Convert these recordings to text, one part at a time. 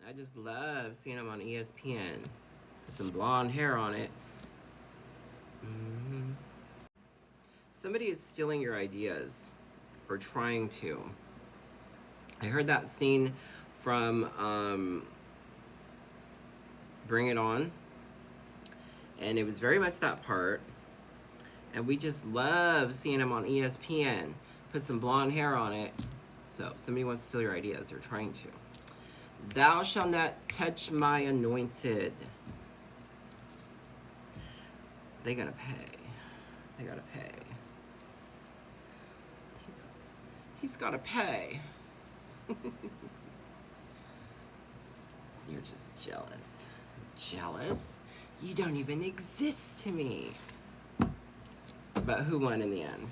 I just love seeing him on ESPN. Put some blonde hair on it. Mm-hmm. Somebody is stealing your ideas, or trying to. I heard that scene from Bring It On, and it was very much that part. And we just love seeing him on ESPN. Put some blonde hair on it. So somebody wants to steal your ideas, or trying to. Thou shalt not touch my anointed. They gotta pay. They gotta pay. He's gotta pay. You're just jealous. Jealous? You don't even exist to me. But who won in the end?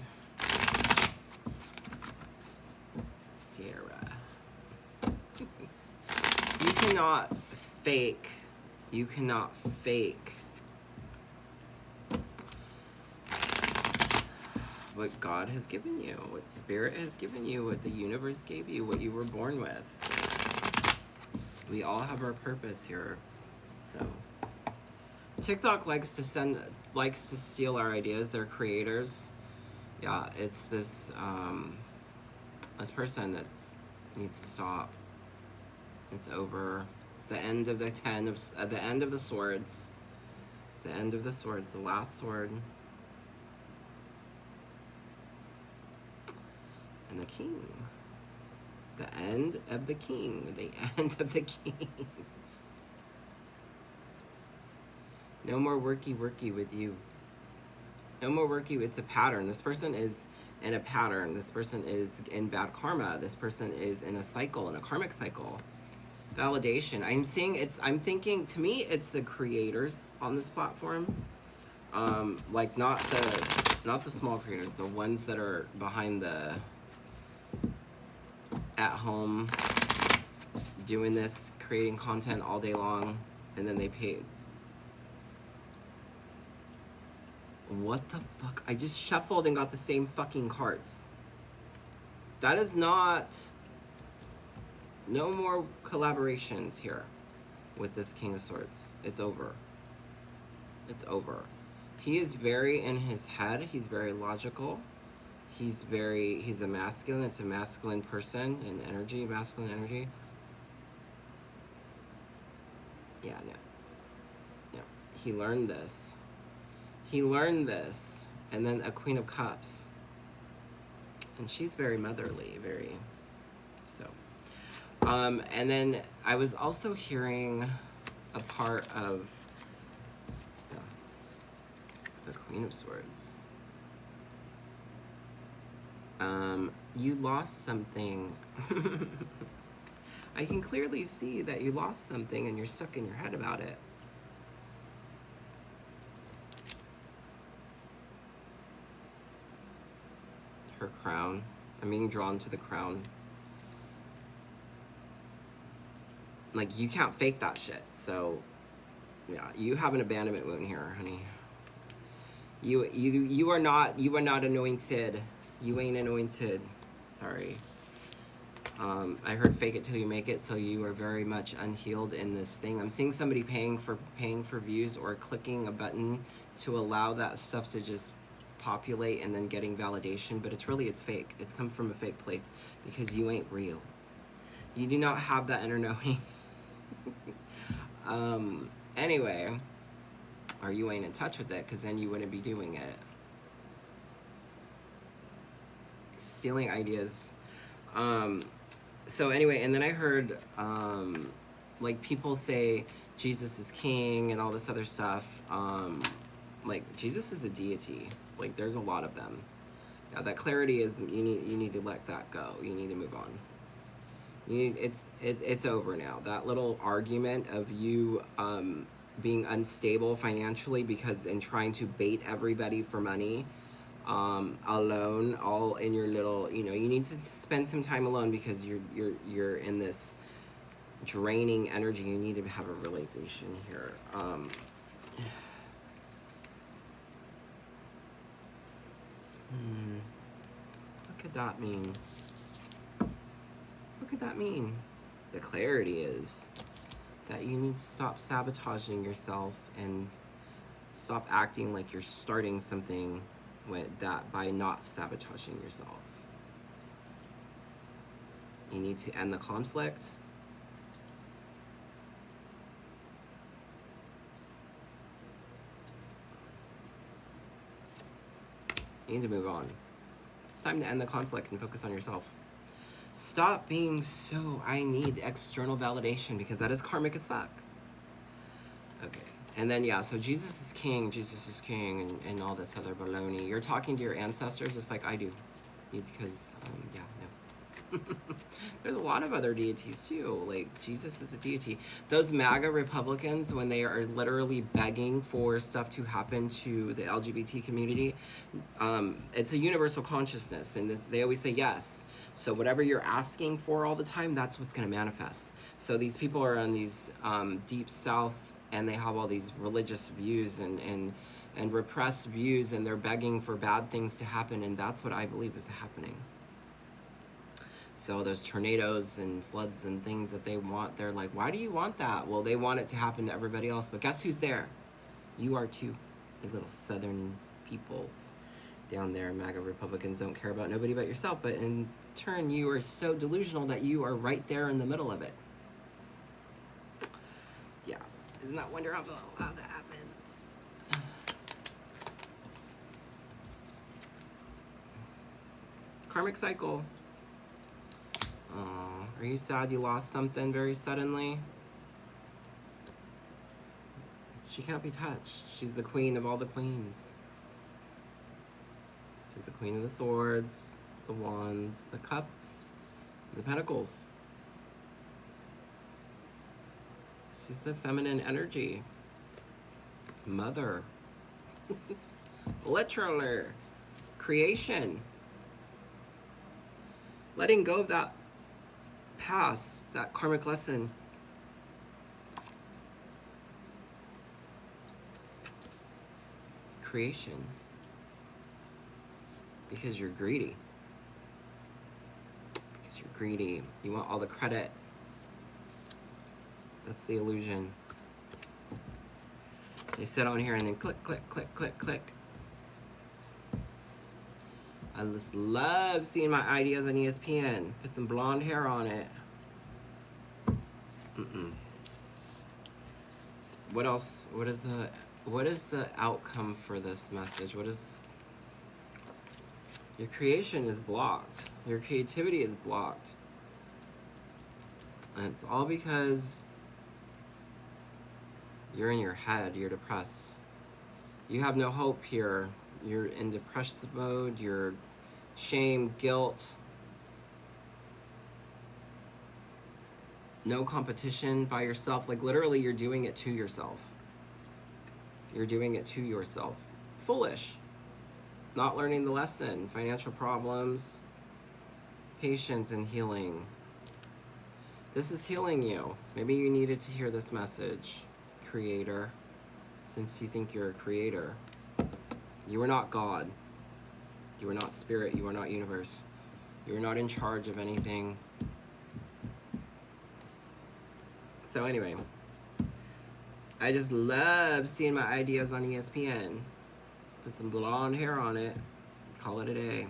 Sarah. You cannot fake. You cannot fake what God has given you, what Spirit has given you, what the universe gave you, what you were born with. We all have our purpose here. So TikTok likes to steal our ideas. They're creators. Yeah, it's this person that needs to stop. It's over. It's the end of the the end of the swords. The end of the swords. The last sword. And the king. The end of the king. The end of the king. No more worky with you. No more worky. It's a pattern. This person is in a pattern. This person is in bad karma. This person is in a cycle, in a karmic cycle. Validation. I'm thinking, to me, it's the creators on this platform. Like not the small creators, the ones that are behind the at home doing this, creating content all day long, and then they pay. What the fuck? I just shuffled and got the same fucking cards. That is not... No more collaborations here with this King of Swords. It's over. It's over. He is very in his head. He's very logical. He's a masculine. It's a masculine person and energy, masculine energy. Yeah, no. Yeah. He learned this. He learned this. And then a Queen of Cups. And she's very motherly, very... So. And then I was also hearing a part of the Queen of Swords. You lost something. I can clearly see that you lost something and you're stuck in your head about it. Her crown. I'm being drawn to the crown. Like, you can't fake that shit. So, yeah, you have an abandonment wound here, honey. You are not anointed. You ain't anointed. Sorry. I heard fake it till you make it, so you are very much unhealed in this thing. I'm seeing somebody paying for views or clicking a button to allow that stuff to just populate and then getting validation, but it's fake. It's come from a fake place because you ain't real. You do not have that inner knowing. Anyway, or you ain't in touch with it, because then you wouldn't be doing it. Stealing ideas. So anyway, and then I heard like people say Jesus is king and all this other stuff. Like, Jesus is a deity. Like, there's a lot of them. Now, that clarity is, you need to let that go. You need to move on. It's over now. That little argument of you being unstable financially because in trying to bait everybody for money, alone, all in your little, you need to spend some time alone because you're in this draining energy. You need to have a realization here. What could that mean? What could that mean? The clarity is that you need to stop sabotaging yourself and stop acting like you're starting something with that by not sabotaging yourself. You need to end the conflict. You need to move on. It's time to end the conflict and focus on yourself. Stop being so, I need external validation, because that is karmic as fuck. Okay. And then, yeah, so Jesus is king, and all this other baloney. You're talking to your ancestors just like I do. Because, yeah, no. There's a lot of other deities too. Like, Jesus is a deity. Those MAGA Republicans, when they are literally begging for stuff to happen to the LGBT community, it's a universal consciousness, and they always say yes. So whatever you're asking for all the time, that's what's going to manifest. So these people are on these deep south, and they have all these religious views and repressed views, and they're begging for bad things to happen, and that's what I believe is happening. So those tornadoes and floods and things that they want, they're like, why do you want that? Well, they want it to happen to everybody else, but guess who's there? You are too. The little southern peoples down there. MAGA Republicans don't care about nobody but yourself, but in turn, you are so delusional that you are right there in the middle of it. Yeah. Isn't that wonderful how that happens? Karmic cycle. Are you sad you lost something very suddenly? She can't be touched. She's the queen of all the queens. She's the queen of the swords, the wands, the cups, the pentacles. She's the feminine energy. Mother. Literally. Creation. Letting go of that past, that karmic lesson. Creation. Because you're greedy. Because you're greedy. You want all the credit. That's the illusion. They sit on here and then click, click, click, click, click. I just love seeing my ideas on ESPN. Put some blonde hair on it. What else? What is the outcome for this message? What is... Your creation is blocked. Your creativity is blocked. And it's all because you're in your head. You're depressed. You have no hope here. You're in depressed mode. You're shame, guilt, no competition by yourself. Like, literally, you're doing it to yourself. You're doing it to yourself. Foolish. Not learning the lesson. Financial problems. Patience and healing. This is healing you. Maybe you needed to hear this message, creator, since you think you're a creator. You are not God. You are not spirit. You are not universe. You are not in charge of anything. So anyway, I just love seeing my ideas on ESPN. Put some blonde hair on it. Call it a day.